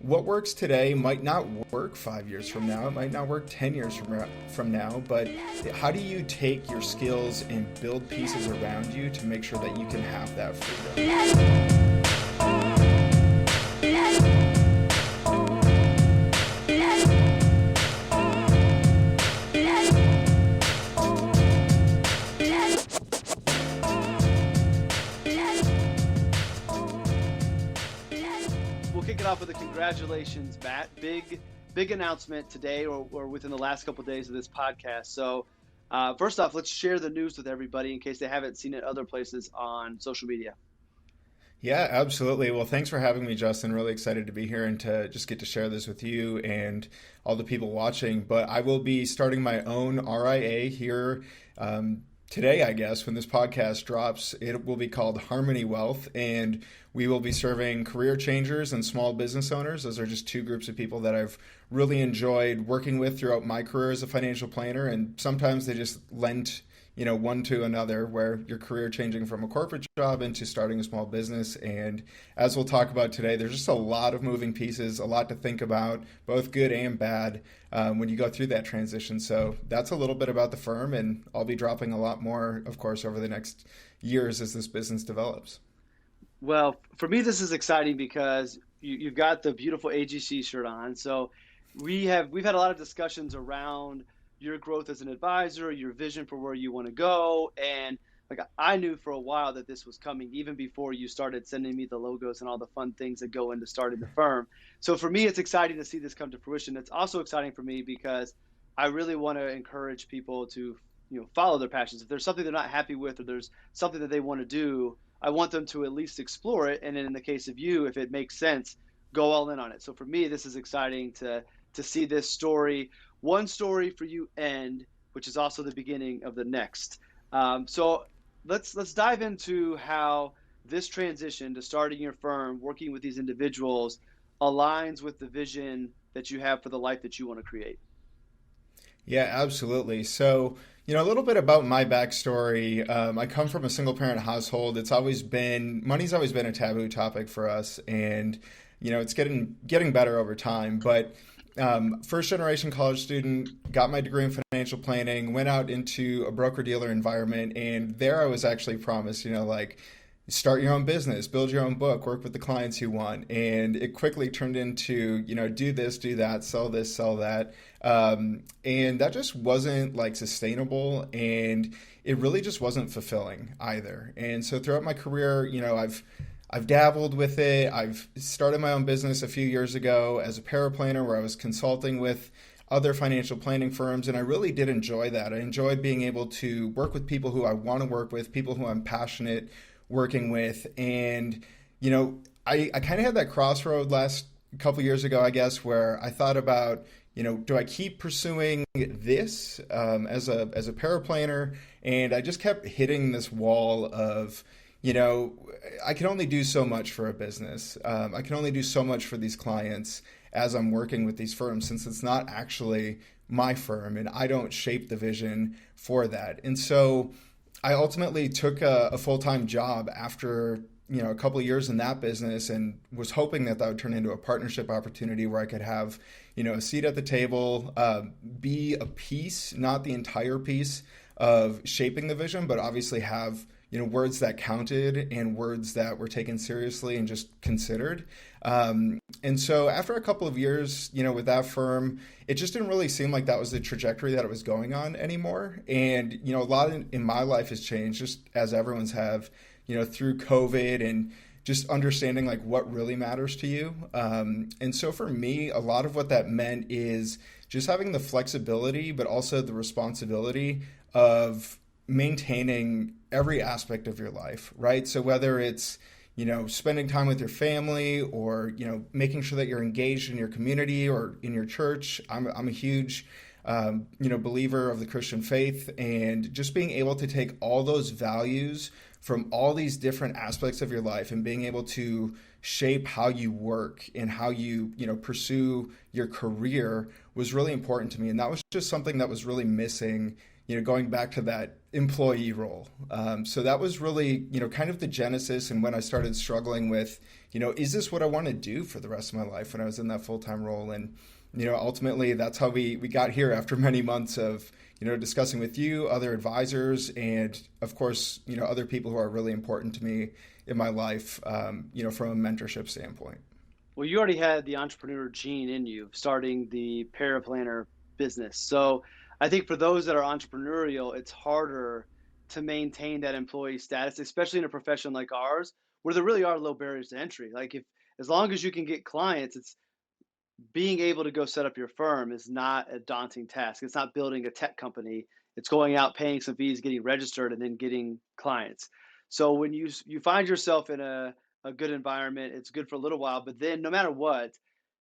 what works today might not work 5 years from now. It might not work 10 years from now. But how do you take your skills and build pieces around you to make sure that you can have that freedom? We'll kick it off with a congratulations, Matt. Big announcement today or within the last couple of days of this podcast. So first off, let's share the news with everybody in case they haven't seen it other places on social media. Yeah, absolutely. Well, thanks for having me, Justin. Really excited to be here and to just get to share this with you and all the people watching. But I will be starting my own RIA here today, I guess, when this podcast drops. It will be called Harmony Wealth, and we will be serving career changers and small business owners. Those are just two groups of people that I've really enjoyed working with throughout my career as a financial planner, and sometimes they just lent one to another, where you're career changing from a corporate job into starting a small business. And as we'll talk about today, there's just a lot of moving pieces, a lot to think about, both good and bad, when you go through that transition. So that's a little bit about the firm, and I'll be dropping a lot more, of course, over the next years as this business develops. Well, for me, this is exciting because you've got the beautiful AGC shirt on. So we've had a lot of discussions around your growth as an advisor, your vision for where you want to go. And like, I knew for a while that this was coming even before you started sending me the logos and all the fun things that go into starting the firm. So for me, it's exciting to see this come to fruition. It's also exciting for me because I really want to encourage people to, follow their passions. If there's something they're not happy with, or there's something that they want to do, I want them to at least explore it. And then in the case of you, if it makes sense, go all in on it. So for me, this is exciting to see this story. One story for you end, which is also the beginning of the next. So let's dive into how this transition to starting your firm, working with these individuals, aligns with the vision that you have for the life that you want to create. Yeah, absolutely. So, a little bit about my backstory. I come from a single parent household. Money's always been a taboo topic for us, and it's getting better over time. But first generation college student, got my degree in financial planning, went out into a broker-dealer environment, and there I was actually promised, start your own business, build your own book, work with the clients you want. And it quickly turned into, do this, do that, sell this, sell that. And that just wasn't sustainable, and it really just wasn't fulfilling either. And so throughout my career, I've dabbled with it. I've started my own business a few years ago as a paraplanner, where I was consulting with other financial planning firms, and I really did enjoy that. I enjoyed being able to work with people who I want to work with, people who I'm passionate working with. And, I kind of had that crossroad last couple years ago, I guess, where I thought about, do I keep pursuing this as a paraplanner? And I just kept hitting this wall of, I can only do so much for a business. I can only do so much for these clients as I'm working with these firms, since it's not actually my firm and I don't shape the vision for that. And so I ultimately took a full-time job after, a couple of years in that business, and was hoping that would turn into a partnership opportunity where I could have, a seat at the table, be a piece, not the entire piece of shaping the vision, but obviously have words that counted and words that were taken seriously and just considered. And so after a couple of years, with that firm, it just didn't really seem like that was the trajectory that it was going on anymore. And, a lot in my life has changed, just as everyone's have, through COVID and just understanding what really matters to you. And so for me, a lot of what that meant is just having the flexibility, but also the responsibility of maintaining every aspect of your life, right? So whether it's, spending time with your family, or, making sure that you're engaged in your community or in your church. I'm a huge, believer of the Christian faith, and just being able to take all those values from all these different aspects of your life and being able to shape how you work and how you, pursue your career was really important to me. And that was just something that was really missing, going back to that employee role. So that was really, kind of the genesis. And when I started struggling with, is this what I want to do for the rest of my life when I was in that full-time role? And, ultimately that's how we got here after many months of, discussing with you, other advisors, and of course, other people who are really important to me in my life, from a mentorship standpoint. Well, you already had the entrepreneur gene in you, starting the paraplanner business. So I think for those that are entrepreneurial, it's harder to maintain that employee status, especially in a profession like ours, where there really are low barriers to entry. Like if as long as you can get clients, it's being able to go set up your firm is not a daunting task. It's not building a tech company. It's going out, paying some fees, getting registered, and then getting clients. So when you find yourself in a good environment, it's good for a little while. But then no matter what,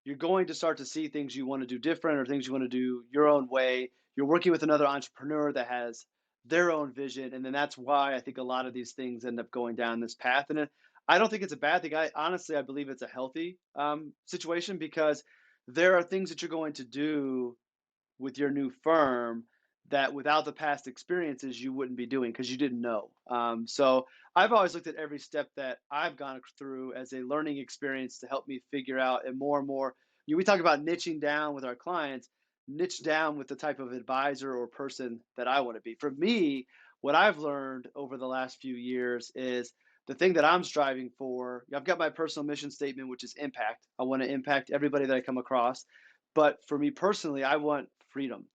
you're going to start to see things you want to do different or things you want to do your own way. You're working with another entrepreneur that has their own vision, and then that's why I think a lot of these things end up going down this path. And I don't think it's a bad thing. I honestly I believe it's a healthy situation because there are things that you're going to do with your new firm that without the past experiences you wouldn't be doing because you didn't know. So I've always looked at every step that I've gone through as a learning experience to help me figure out and more and more. We talk about niching down with our clients, niche down with the type of advisor or person that I want to be. For me, what I've learned over the last few years is the thing that I'm striving for. I've got my personal mission statement, which is impact. I want to impact everybody that I come across. But for me personally, I want freedom.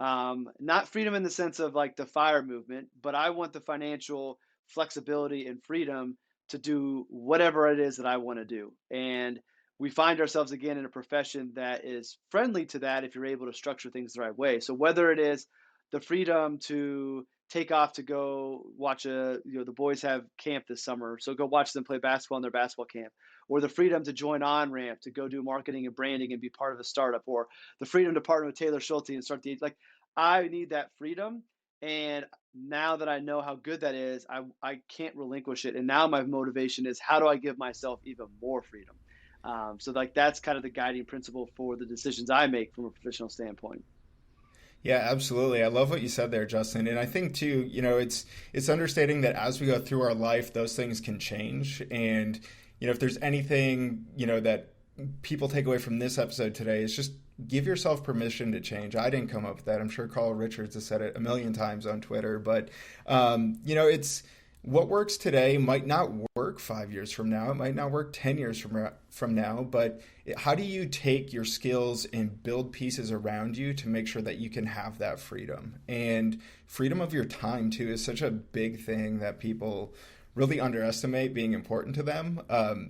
Not freedom in the sense of like the fire movement, but I want the financial flexibility and freedom to do whatever it is that I want to do. And we find ourselves again in a profession that is friendly to that if you're able to structure things the right way. So whether it is the freedom to take off to go watch the boys have camp this summer, so go watch them play basketball in their basketball camp, or the freedom to join on ramp to go do marketing and branding and be part of a startup, or the freedom to partner with Taylor Schulte and start the like I need that freedom. And now that I know how good that is, I can't relinquish it. And now my motivation is how do I give myself even more freedom? So like that's kind of the guiding principle for the decisions I make from a professional standpoint. Yeah, absolutely. I love what you said there, Justin. And I think too, it's understanding that as we go through our life, those things can change. And, if there's anything, that people take away from this episode today, is just give yourself permission to change. I didn't come up with that. I'm sure Carl Richards has said it a million times on Twitter, but it's what works today might not work 5 years from now. It might not work 10 years from now, but how do you take your skills and build pieces around you to make sure that you can have that freedom? And freedom of your time too is such a big thing that people really underestimate being important to them.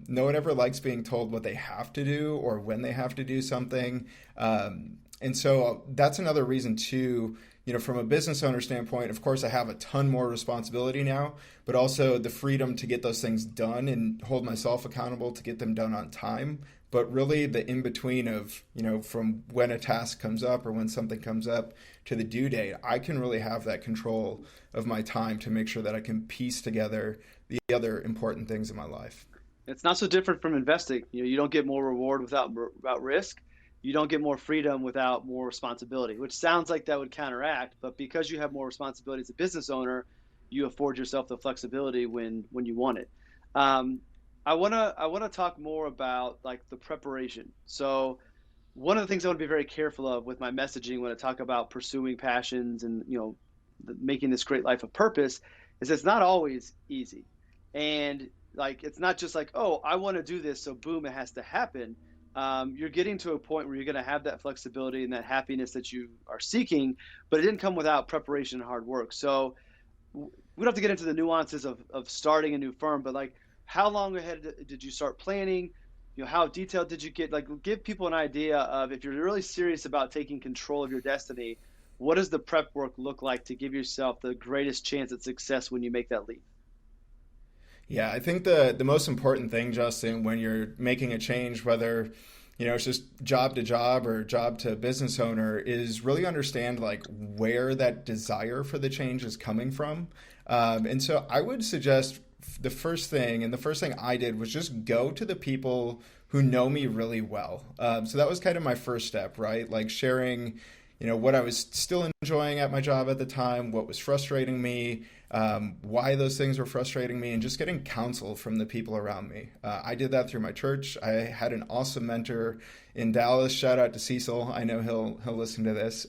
No one ever likes being told what they have to do or when they have to do something. And so that's another reason too, from a business owner standpoint, of course, I have a ton more responsibility now, but also the freedom to get those things done and hold myself accountable to get them done on time. But really the in between of, from when a task comes up or when something comes up to the due date, I can really have that control of my time to make sure that I can piece together the other important things in my life. It's not so different from investing. You don't get more reward without risk. You don't get more freedom without more responsibility, which sounds like that would counteract. But because you have more responsibility as a business owner, you afford yourself the flexibility when you want it. I wanna talk more about like the preparation. So one of the things I want to be very careful of with my messaging when I talk about pursuing passions and making this great life of purpose is it's not always easy. And like it's not just like, oh, I want to do this, so boom, it has to happen. You're getting to a point where you're going to have that flexibility and that happiness that you are seeking, but it didn't come without preparation and hard work. So we don't have to get into the nuances of starting a new firm, but like how long ahead did you start planning? How detailed did you get? Like give people an idea of if you're really serious about taking control of your destiny, what does the prep work look like to give yourself the greatest chance at success when you make that leap? Yeah, I think the most important thing, Justin, when you're making a change, whether it's just job to job or job to business owner, is really understand like where that desire for the change is coming from. And so I would suggest the first thing I did was just go to the people who know me really well. So that was kind of my first step, right? Like sharing what I was still enjoying at my job at the time, what was frustrating me, why those things were frustrating me, and just getting counsel from the people around me. I did that through my church. I had an awesome mentor in Dallas. Shout out to Cecil. I know he'll listen to this.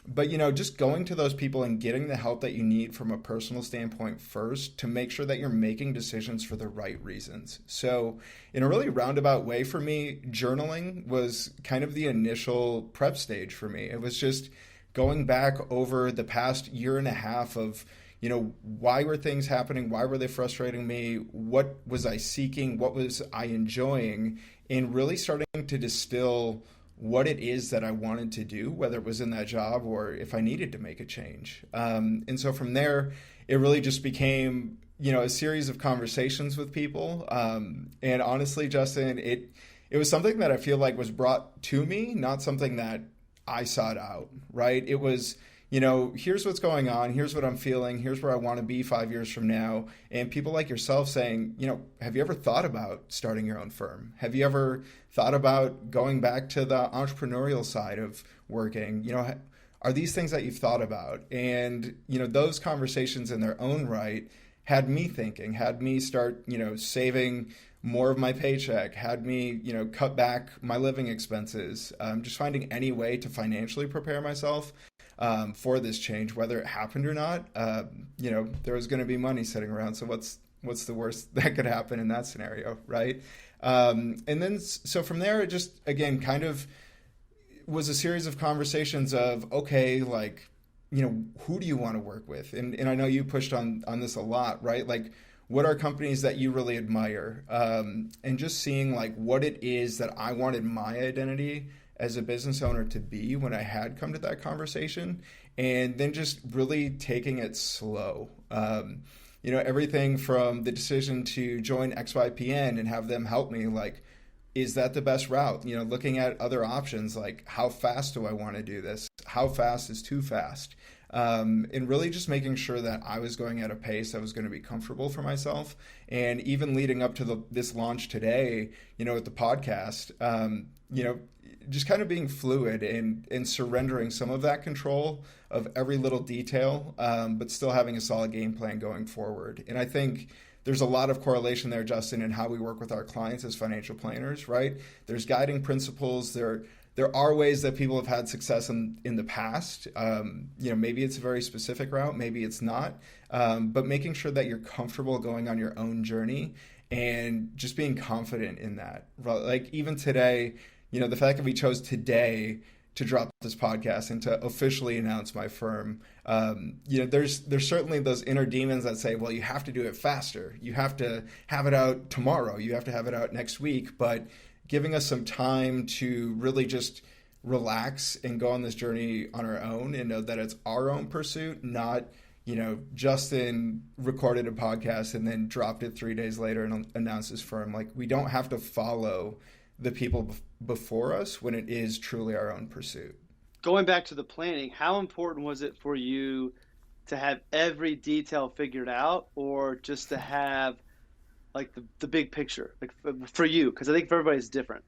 But just going to those people and getting the help that you need from a personal standpoint first to make sure that you're making decisions for the right reasons. So in a really roundabout way for me, journaling was kind of the initial prep stage for me. It was just going back over the past year and a half of, why were things happening? Why were they frustrating me? What was I seeking? What was I enjoying? And really starting to distill what it is that I wanted to do, whether it was in that job or if I needed to make a change. And so from there, it really just became, a series of conversations with people. And honestly, Justin, it was something that I feel like was brought to me, not something that I sought out, right? It was, here's what's going on, here's what I'm feeling, here's where I want to be 5 years from now. And people like yourself saying, have you ever thought about starting your own firm? Have you ever thought about going back to the entrepreneurial side of working? Are these things that you've thought about? And, those conversations in their own right had me thinking, had me start, saving more of my paycheck, had me, cut back my living expenses, just finding any way to financially prepare myself for this change, whether it happened or not. There was going to be money sitting around. So what's the worst that could happen in that scenario, right? And then so from there, it just, again, kind of was a series of conversations of, okay, like, who do you want to work with? And I know you pushed on this a lot, right? Like, what are companies that you really admire? And just seeing like what it is that I wanted my identity as a business owner to be when I had come to that conversation, and then just really taking it slow. Everything from the decision to join XYPN and have them help me, like, is that the best route? Looking at other options, like how fast do I want to do this? How fast is too fast? And really just making sure that I was going at a pace that was going to be comfortable for myself. And even leading up to this launch today, with the podcast, just kind of being fluid and surrendering some of that control of every little detail, but still having a solid game plan going forward. And I think there's a lot of correlation there, Justin, in how we work with our clients as financial planners, right? There's guiding principles. There are ways that people have had success in the past. Maybe it's a very specific route, maybe it's not. But making sure that you're comfortable going on your own journey and just being confident in that. Like even today, the fact that we chose today to drop this podcast and to officially announce my firm, there's certainly those inner demons that say, well, you have to do it faster. You have to have it out tomorrow. You have to have it out next week. But giving us some time to really just relax and go on this journey on our own and know that it's our own pursuit, not, Justin recorded a podcast and then dropped it 3 days later and announced his firm. Like, we don't have to follow the people before us when it is truly our own pursuit. Going back to the planning, how important was it for you to have every detail figured out, or just to have like the big picture, like for you? Because I think for everybody it's different.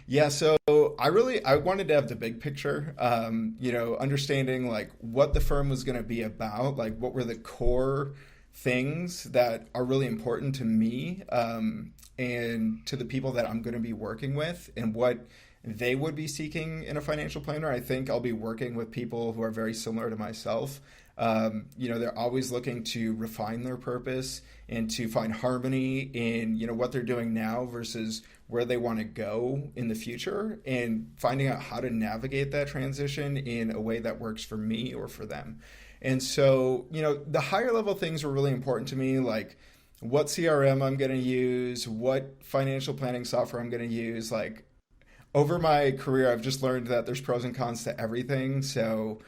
Yeah, so I wanted to have the big picture, understanding like what the firm was going to be about, like what were the core things that are really important to me, and to the people that I'm going to be working with, and what they would be seeking in a financial planner. I think I'll be working with people who are very similar to myself. They're always looking to refine their purpose and to find harmony in, what they're doing now versus where they want to go in the future, and finding out how to navigate that transition in a way that works for me or for them. And so, the higher level things were really important to me, like what CRM I'm going to use, what financial planning software I'm going to use. Like, over my career, I've just learned that there's pros and cons to everything. So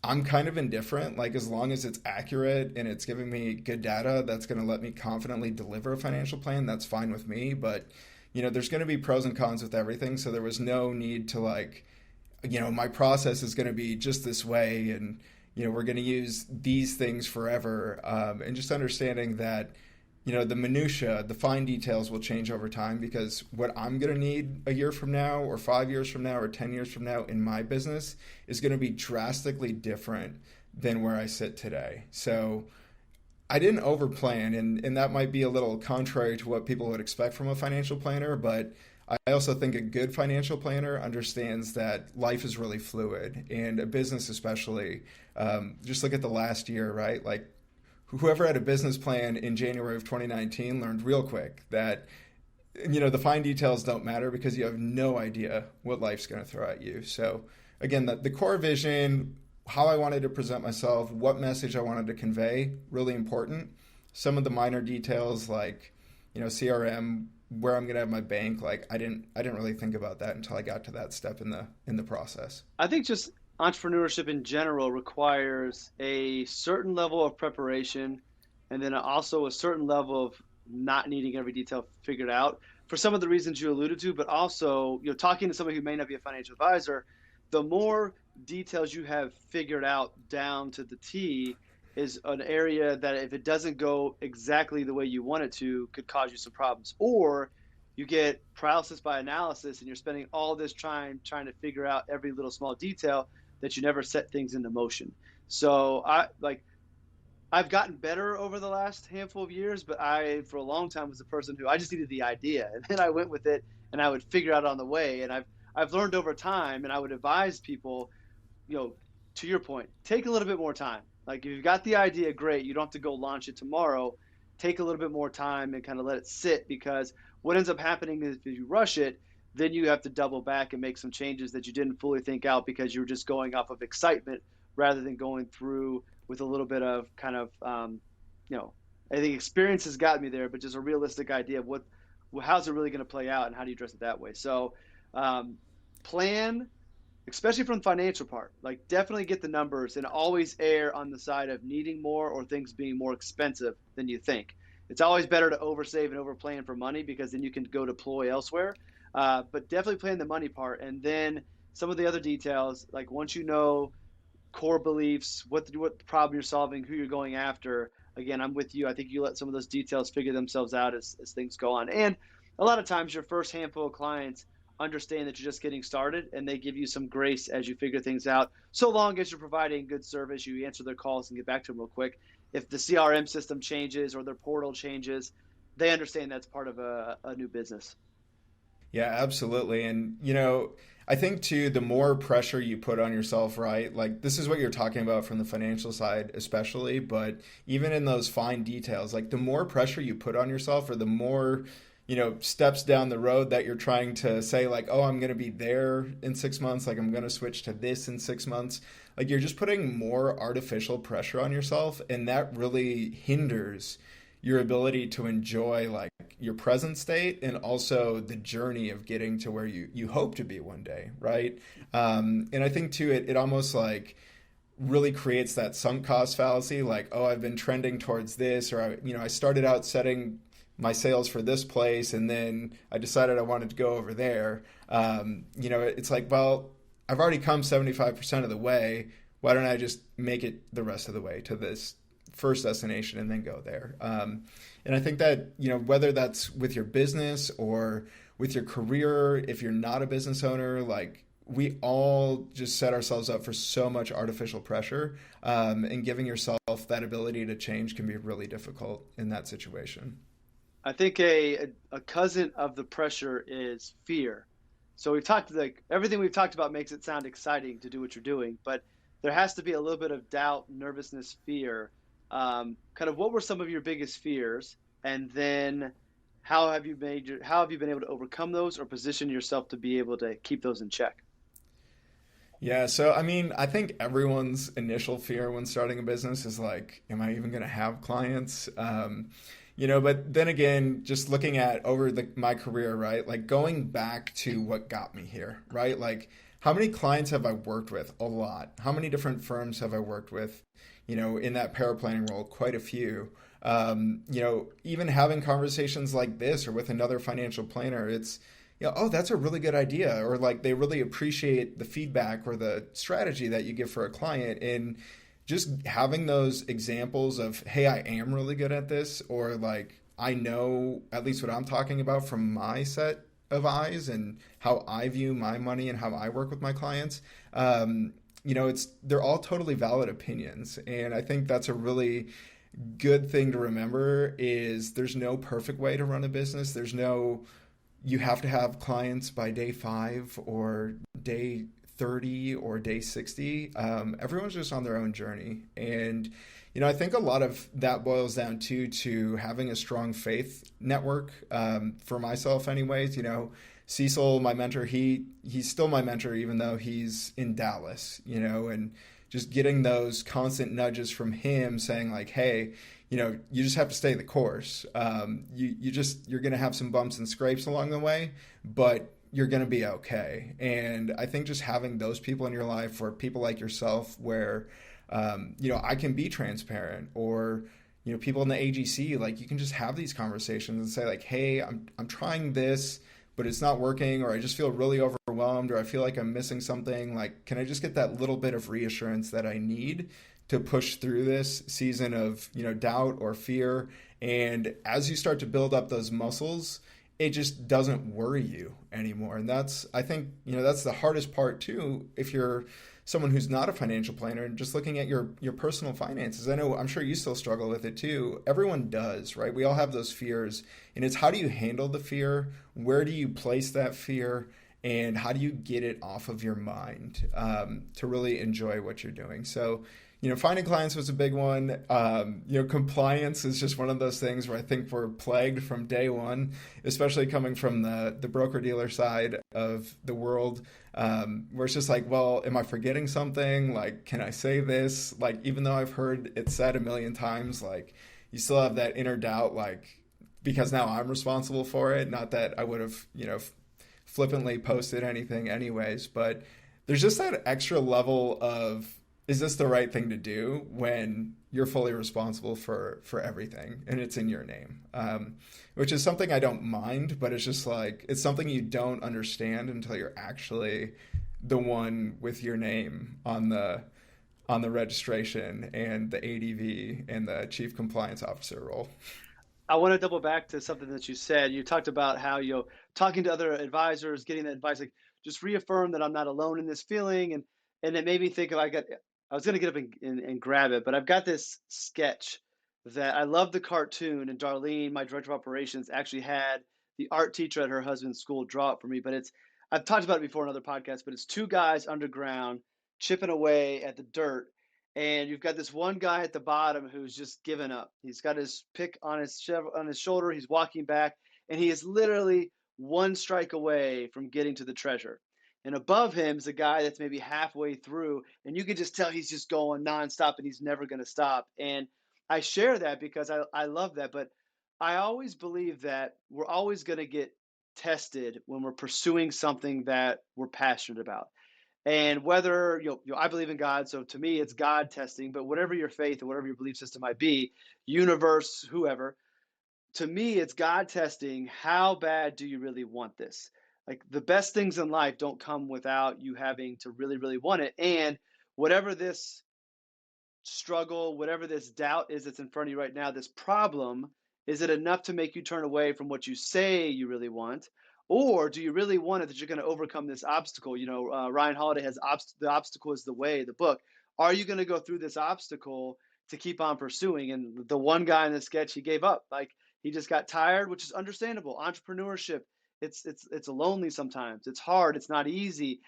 I'm kind of indifferent. Like, as long as it's accurate and it's giving me good data that's going to let me confidently deliver a financial plan, that's fine with me. But, there's going to be pros and cons with everything. So there was no need to like, my process is going to be just this way, and, we're going to use these things forever. And just understanding that the minutia, the fine details will change over time because what I'm going to need a year from now or 5 years from now or 10 years from now in my business is going to be drastically different than where I sit today. So I didn't overplan, and that might be a little contrary to what people would expect from a financial planner, but I also think a good financial planner understands that life is really fluid, and a business especially. Just look at the last year, right? Like whoever had a business plan in January of 2019 learned real quick that the fine details don't matter because you have no idea what life's going to throw at you. So again, the core vision, how I wanted to present myself, what message I wanted to convey, really important. Some of the minor details like, CRM, where I'm going to have my bank, like I didn't really think about that until I got to that step in the process. I think just entrepreneurship in general requires a certain level of preparation and then also a certain level of not needing every detail figured out for some of the reasons you alluded to, but also, talking to somebody who may not be a financial advisor, the more details you have figured out down to the T is an area that if it doesn't go exactly the way you want it to, could cause you some problems. Or you get paralysis by analysis and you're spending all this time trying to figure out every little small detail that you never set things into motion. So I've gotten better over the last handful of years, but I for a long time was the person who I just needed the idea and then I went with it and I would figure out on the way. And I've learned over time, and I would advise people, to your point, take a little bit more time. Like if you've got the idea, great. You don't have to go launch it tomorrow. Take a little bit more time and kind of let it sit, because what ends up happening is if you rush it, then you have to double back and make some changes that you didn't fully think out because you were just going off of excitement rather than going through with a little bit of kind of, I think experience has gotten me there, but just a realistic idea of how's it really going to play out and how do you address it that way. So plan, especially from the financial part, like definitely get the numbers and always err on the side of needing more or things being more expensive than you think. It's always better to oversave and overplan for money because then you can go deploy elsewhere. But definitely plan the money part. And then some of the other details, like once you know core beliefs, what the problem you're solving, who you're going after, again, I'm with you. I think you let some of those details figure themselves out as things go on. And a lot of times your first handful of clients understand that you're just getting started and they give you some grace as you figure things out. So long as you're providing good service, you answer their calls and get back to them real quick. If the CRM system changes or their portal changes, they understand that's part of a new business. Yeah, absolutely. And, I think too, the more pressure you put on yourself, right? Like this is what you're talking about from the financial side, especially, but even in those fine details, like the more pressure you put on yourself or the more, steps down the road that you're trying to say like, oh, I'm going to be there in 6 months. Like I'm going to switch to this in 6 months. Like you're just putting more artificial pressure on yourself. And that really hinders your ability to enjoy like your present state and also the journey of getting to where you hope to be one day, right? And I think too, it almost like really creates that sunk cost fallacy, like, oh, I've been trending towards this, or I started out setting my sales for this place and then I decided I wanted to go over there. It's like, well, I've already come 75% of the way. Why don't I just make it the rest of the way to this first destination and then go there? And I think that, whether that's with your business or with your career, if you're not a business owner, like we all just set ourselves up for so much artificial pressure, and giving yourself that ability to change can be really difficult in that situation. I think a cousin of the pressure is fear. So we've talked like everything we've talked about makes it sound exciting to do what you're doing, but there has to be a little bit of doubt, nervousness, fear. Kind of what were some of your biggest fears, and then how have you been able to overcome those or position yourself to be able to keep those in check? Yeah, so I mean, I think everyone's initial fear when starting a business is like, am I even going to have clients? But then again, just looking at over my career, right? Like going back to what got me here, right? Like how many clients have I worked with? A lot. How many different firms have I worked with? In that paraplanning role, quite a few. Even having conversations like this or with another financial planner, it's, oh, that's a really good idea. Or like they really appreciate the feedback or the strategy that you give for a client. And just having those examples of, hey, I am really good at this, or like, I know at least what I'm talking about from my set of eyes and how I view my money and how I work with my clients. It's they're all totally valid opinions, and I think that's a really good thing to remember is there's no perfect way to run a business. There's no you have to have clients by day 5 or day 30 or day 60. Everyone's just on their own journey. And, I think a lot of that boils down to having a strong faith network. For myself, anyways, Cecil, my mentor, he's still my mentor, even though he's in Dallas, and just getting those constant nudges from him saying like, hey, you just have to stay the course. You're going to have some bumps and scrapes along the way, but you're going to be okay. And I think just having those people in your life, or people like yourself, where I can be transparent, or people in the AGC, like you can just have these conversations and say like, hey, I'm trying this, but it's not working, or I just feel really overwhelmed, or I feel like I'm missing something. Like, can I just get that little bit of reassurance that I need to push through this season of, doubt or fear? And as you start to build up those muscles, it just doesn't worry you anymore. And I think, that's the hardest part too, if you're someone who's not a financial planner and just looking at your personal finances. I'm sure you still struggle with it too. Everyone does, right? We all have those fears, and it's how do you handle the fear? Where do you place that fear? And how do you get it off of your mind to really enjoy what you're doing? So, finding clients was a big one. Compliance is just one of those things where I think we're plagued from day one, especially coming from the broker dealer side of the world, where it's just like, well, am I forgetting something? Like, can I say this? Like, even though I've heard it said a million times, like, you still have that inner doubt, like, because now I'm responsible for it. Not that I would have, flippantly posted anything anyways, but there's just that extra level of, is this the right thing to do when you're fully responsible for everything and it's in your name? Which is something I don't mind, but it's just like, it's something you don't understand until you're actually the one with your name on the registration and the ADV and the chief compliance officer role. I want to double back to something that you said. You talked about how talking to other advisors, getting that advice, like just reaffirm that I'm not alone in this feeling, and it made me think of I was going to get up and grab it, but I've got this sketch that I love the cartoon, and Darlene, my director of operations, actually had the art teacher at her husband's school draw it for me. But I've talked about it before in other podcasts, but it's two guys underground chipping away at the dirt, and you've got this one guy at the bottom who's just given up. He's got his pick on his shoulder. He's walking back, and he is literally one strike away from getting to the treasure. And above him is a guy that's maybe halfway through, and you can just tell he's just going nonstop, and he's never going to stop. And I share that because I love that, but I always believe that we're always going to get tested when we're pursuing something that we're passionate about. And whether I believe in God, so to me it's God testing. But whatever your faith or whatever your belief system might be, universe, whoever, to me it's God testing. How bad do you really want this? Like the best things in life don't come without you having to really, really want it. And whatever this struggle, whatever this doubt is that's in front of you right now, this problem, is it enough to make you turn away from what you say you really want? Or do you really want it that you're going to overcome this obstacle? Ryan Holiday has The Obstacle is the Way, the book. Are you going to go through this obstacle to keep on pursuing? And the one guy in the sketch, he gave up. Like he just got tired, which is understandable. Entrepreneurship, it's lonely sometimes. It's hard. It's not easy.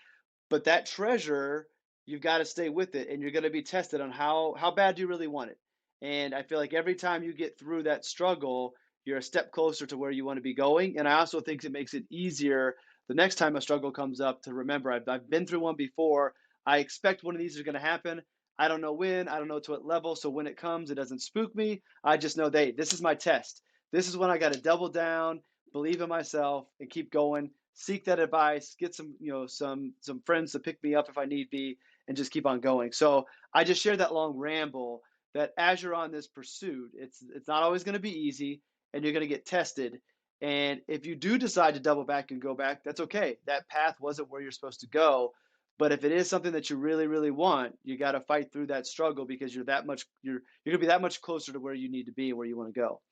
But that treasure, you've got to stay with it, and you're going to be tested on how bad do you really want it. And I feel like every time you get through that struggle, you're a step closer to where you want to be going. And I also think it makes it easier the next time a struggle comes up to remember I've been through one before. I expect one of these is going to happen. I don't know when, I don't know to what level. So when it comes, it doesn't spook me. I just know that, hey, this is my test. This is when I got to double down, believe in myself, and keep going. Seek that advice, get some friends to pick me up if I need be, and just keep on going. So I just shared that long ramble that as you're on this pursuit, it's not always going to be easy, and you're going to get tested. And if you do decide to double back and go back, that's okay. That path wasn't where you're supposed to go. But if it is something that you really, really want, you got to fight through that struggle because you're going to be that much closer to where you need to be and where you want to go.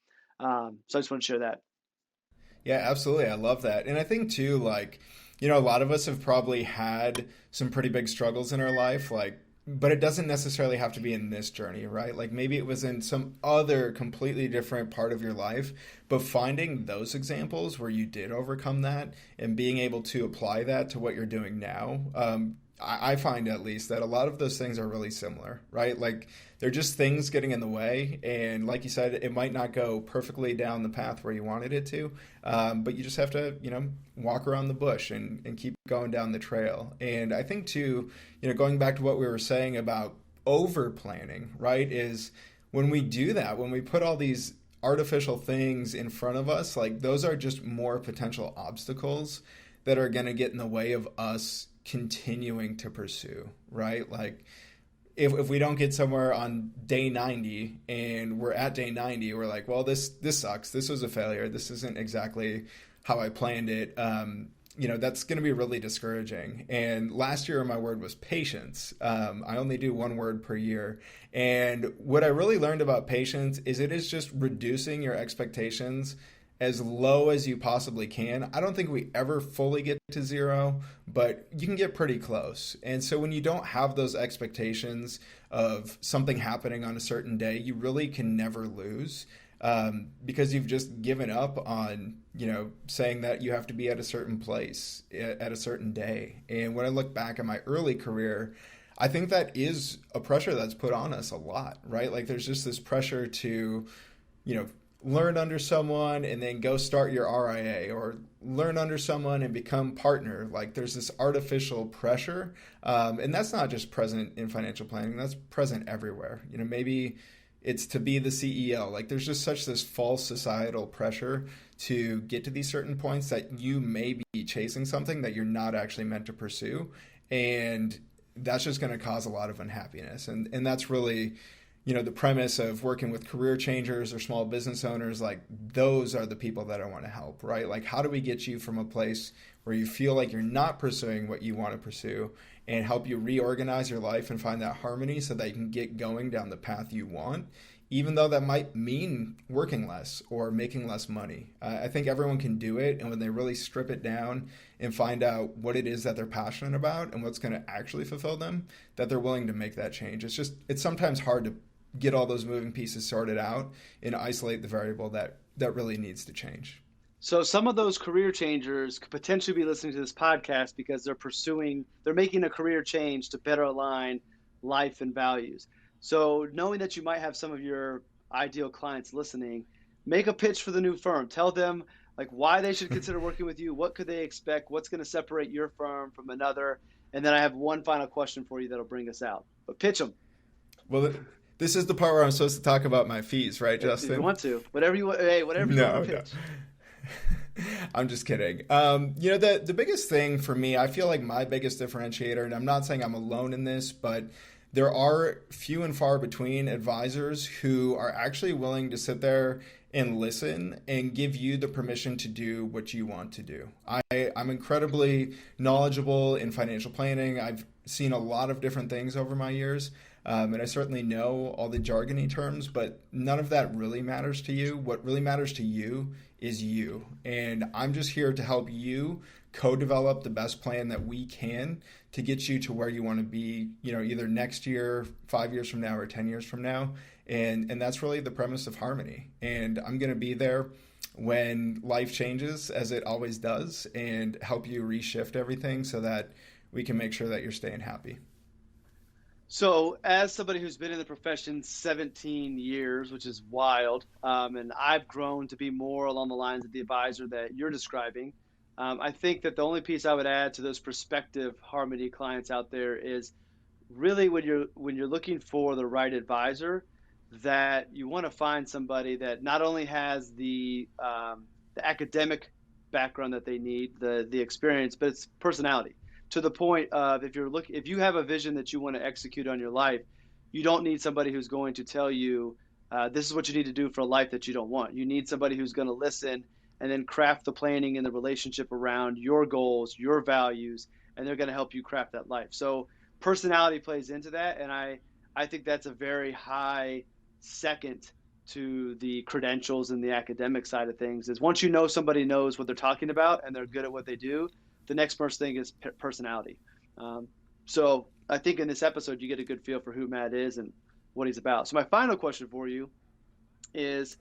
So I just want to share that. Yeah, absolutely. I love that. And I think too, like, a lot of us have probably had some pretty big struggles in our life, like, but it doesn't necessarily have to be in this journey, right? Like maybe it was in some other completely different part of your life, but finding those examples where you did overcome that and being able to apply that to what you're doing now, I find at least that a lot of those things are really similar, right? Like they're just things getting in the way. And like you said, it might not go perfectly down the path where you wanted it to, but you just have to, walk around the bush and keep going down the trail. And I think too, going back to what we were saying about over planning, right, is when we do that, when we put all these artificial things in front of us, like those are just more potential obstacles that are going to get in the way of us continuing to pursue, right? Like if we don't get somewhere on day 90 and we're at day 90, we're like, well, this sucks. This was a failure. This isn't exactly how I planned it. That's going to be really discouraging. And last year, my word was patience. I only do one word per year. And what I really learned about patience is it is just reducing your expectations as low as you possibly can. I don't think we ever fully get to zero, but you can get pretty close. And so when you don't have those expectations of something happening on a certain day, you really can never lose, because you've just given up on, saying that you have to be at a certain place at a certain day. And when I look back at my early career, I think that is a pressure that's put on us a lot, right? Like there's just this pressure to, you know, learn under someone and then go start your RIA, or learn under someone and become partner. Like there's this artificial pressure. And that's not just present in financial planning, that's present everywhere. Maybe it's to be the CEO. Like there's just such this false societal pressure to get to these certain points that you may be chasing something that you're not actually meant to pursue. And that's just going to cause a lot of unhappiness. And that's really, the premise of working with career changers or small business owners. Like those are the people that I want to help, right? Like how do we get you from a place where you feel like you're not pursuing what you want to pursue, and help you reorganize your life and find that harmony so that you can get going down the path you want, even though that might mean working less or making less money. I think everyone can do it. And when they really strip it down and find out what it is that they're passionate about and what's going to actually fulfill them, that they're willing to make that change. It's sometimes hard to get all those moving pieces sorted out and isolate the variable that really needs to change. So some of those career changers could potentially be listening to this podcast because they're making a career change to better align life and values. So knowing that you might have some of your ideal clients listening, make a pitch for the new firm. Tell them like why they should consider working with you. What could they expect? What's going to separate your firm from another? And then I have one final question for you that'll bring us out. But pitch them Well, this is the part where I'm supposed to talk about my fees, right, if you Justin? want to. Whatever you want. Hey, whatever you want No, to no. pitch. I'm just kidding. The biggest thing for me, I feel like my biggest differentiator, and I'm not saying I'm alone in this, but there are few and far between advisors who are actually willing to sit there and listen and give you the permission to do what you want to do. I'm incredibly knowledgeable in financial planning. I've seen a lot of different things over my years. And I certainly know all the jargony terms, but none of that really matters to you. What really matters to you is you. And I'm just here to help you co-develop the best plan that we can to get you to where you want to be, either next year, 5 years from now, or 10 years from now. And that's really the premise of Harmony. And I'm going to be there when life changes, as it always does, and help you reshift everything so that we can make sure that you're staying happy. So, as somebody who's been in the profession 17 years, which is wild, and I've grown to be more along the lines of the advisor that you're describing, I think that the only piece I would add to those prospective Harmony clients out there is really when you're looking for the right advisor, that you want to find somebody that not only has the academic background that they need, the experience, but it's personality to the point of if you have a vision that you want to execute on your life, you don't need somebody who's going to tell you this is what you need to do for a life that you don't want. You need somebody who's going to listen and then craft the planning and the relationship around your goals, your values, and they're going to help you craft that life. So personality plays into that, and I think that's a very high second to the credentials and the academic side of things is once you know somebody knows what they're talking about and they're good at what they do, the next first thing is personality. So I think in this episode, you get a good feel for who Matt is and what he's about. So my final question for you is,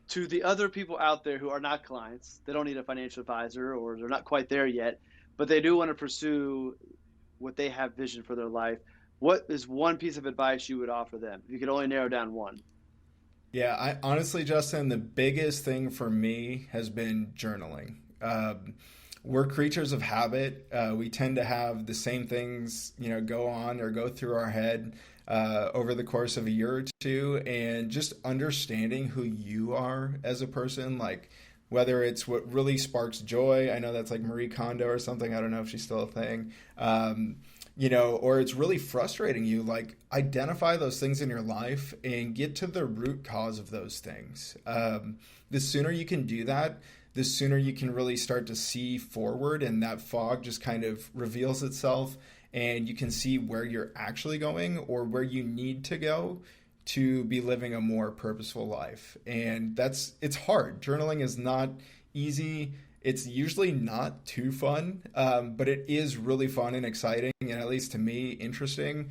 to the other people out there who are not clients, they don't need a financial advisor or they're not quite there yet, but they do want to pursue what they have vision for their life. What is one piece of advice you would offer them if you could only narrow down one? Yeah, I honestly, Justin, the biggest thing for me has been journaling. We're creatures of habit. We tend to have the same things, go on or go through our head over the course of a year or two, and just understanding who you are as a person, like whether it's what really sparks joy. I know that's like Marie Kondo or something. I don't know if she's still a thing. Or it's really frustrating you, like identify those things in your life and get to the root cause of those things. The sooner you can do that, the sooner you can really start to see forward, and that fog just kind of reveals itself and you can see where you're actually going or where you need to go to be living a more purposeful life. And it's hard. Journaling is not easy. It's usually not too fun, but it is really fun and exciting, and at least to me, interesting.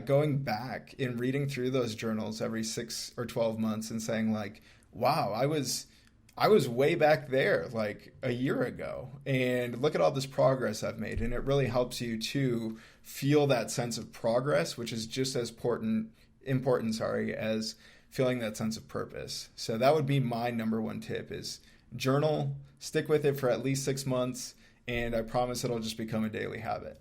Going back and reading through those journals every 6 or 12 months and saying like, wow, I was way back there like a year ago, and look at all this progress I've made. And it really helps you to feel that sense of progress, which is just as important, as feeling that sense of purpose. So that would be my number one tip is journal, stick with it for at least 6 months, and I promise it'll just become a daily habit.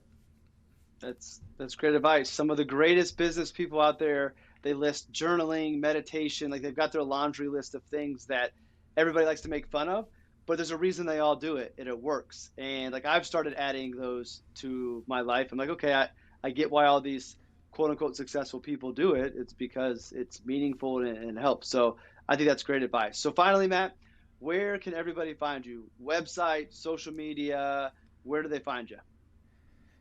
That's great advice. Some of the greatest business people out there, they list journaling, meditation, like they've got their laundry list of things that everybody likes to make fun of, but there's a reason they all do it, and it works. And like I've started adding those to my life. I'm like, okay, I get why all these quote unquote successful people do it. It's because it's meaningful and helps. So I think that's great advice. So finally, Matt, where can everybody find you? Website, social media, where do they find you?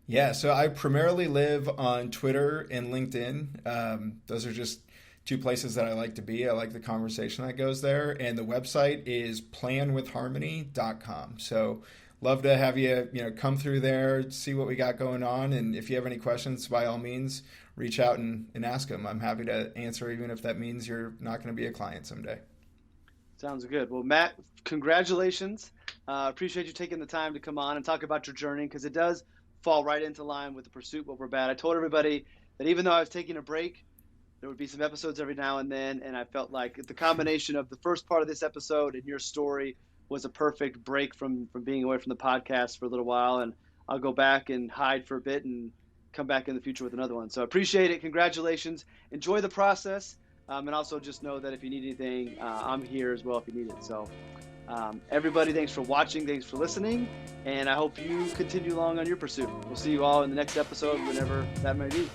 Yeah, so I primarily live on Twitter and LinkedIn. Those are just two places that I like to be. I like the conversation that goes there. And the website is planwithharmony.com. So love to have you, come through there, see what we got going on. And if you have any questions, by all means, reach out and ask them. I'm happy to answer, even if that means you're not going to be a client someday. Sounds good. Well, Matt, congratulations. Appreciate you taking the time to come on and talk about your journey, because it does fall right into line with the pursuit what we're about. I told everybody that even though I was taking a break, there would be some episodes every now and then, and I felt like the combination of the first part of this episode and your story was a perfect break from being away from the podcast for a little while, and I'll go back and hide for a bit and come back in the future with another one. So I appreciate it. Congratulations. Enjoy the process, and also just know that if you need anything, I'm here as well if you need it. So everybody, thanks for watching. Thanks for listening, and I hope you continue along on your pursuit. We'll see you all in the next episode, whenever that may be.